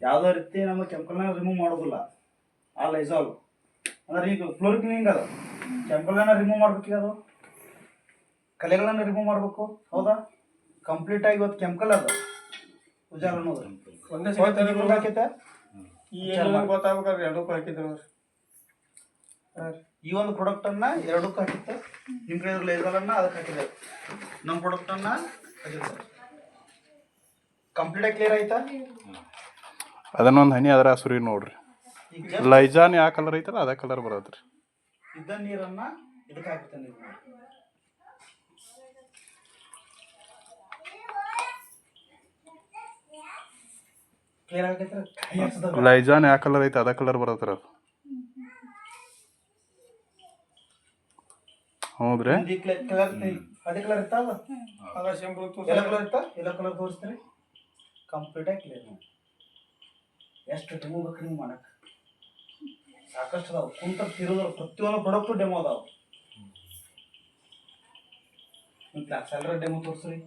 ಯಾವುದೇ ರೀತಿ ನಮ್ಮ ಕೆಮಿಕಲ್ನ ರಿಮೂವ್ ಮಾಡೋದಿಲ್ಲ. ಆ ಲೈಸಾಲ್ ಅಂದ್ರೆ ಈಗ ಫ್ಲೋರ್ ಕ್ಲೀನಿಂಗ್ ಅದು ಕೆಮಿಕಲ್ನ ರಿಮೂವ್ ಮಾಡ್ಬೇಕು, ಅದು ಕಲೆಗಳನ್ನ ರಿಮೂವ್ ಮಾಡಬೇಕು. ಹೌದಾ? ಕಂಪ್ಲೀಟ್ ಆಗಿ ಇವತ್ತು ಕೆಮಿಕಲ್ ಅದು ಉಜಾಲ ಅನ್ನೋದು ಒಂದೇ ಹಾಕೈತೆ. ಗೊತ್ತಾಗ್ಬೇಕಾದ್ರೆ ಎರಡಕ್ಕೂ ಹಾಕಿದ್ರು ಈ ಒಂದು ಪ್ರಾಡಕ್ಟ್ ಅನ್ನ ಎರಡಕ್ಕೂ ಹಾಕಿತ್ತು. ನಿಮ್ ಕಡೆ ಲೈಸಾಲ್ ಅನ್ನ ಅದಕ್ಕೆ ಹಾಕಿದೆ, ನಮ್ಮ ಪ್ರಾಡಕ್ಟ್ ಅನ್ನ ಹಾಕಿದೆ. ಕಂಪ್ಲೀಟ್ ಆಗಿ ಕ್ಲಿಯರ್ ಆಯ್ತಾ? ಅದನ್ನೊಂದು ಹನಿ ಅದರ ಸುರಿ ನೋಡ್ರಿ. ಲೈಜಾನ್ ಯಾವ ಕಲರ್ ಐತಲ್ಲ ಅದೇ ಕಲರ್ ಬರೋದ್ರಿ. ಇದ್ದ ನೀರನ್ನ ಇದಕ್ಕೆ ಹಾಕ್ತೇನೆ. ನೀವು ಕ್ಲಿಯರ್ ಆಗೈತೆ. ಲೈಜಾನ್ ಯಾವ ಕಲರ್ ಐತೆ ಅದೇ ಕಲರ್ ಬರತ್ರಿ ಅದು. ಹೌದ್ರಿ. ಅದೇ ಕಲರ್ ಇರ್ತಾವ, ಎಲ್ಲ ಕಲರ್ ಇರ್ತಾವ. ಎಲ್ಲ ಕಲರ್ ತೋರಿಸ್ತೀನಿ. ಕಂಪ್ಲೀಟ್ ಆಗಿ ಕ್ಲಿಯರ್ ಮಾಡಿ. ಎಷ್ಟು ಡೆಮೋ ಬೇಕು ನೀವು ಮಾಡಕ್ಕೆ? ಸಾಕಷ್ಟು ಅದಾವ. ಕುಂತ ತಿರೋದ್ರ ಪ್ರತಿಯೊಂದು ಪ್ರಾಡಕ್ಟು ಡೆಮೋ ಅದಾವ. ನಿಮ್ಮ ಕ್ಲಾಸ್ ಎಲ್ಲರ ಡೆಮೋ ತೋರಿಸ್ರಿ.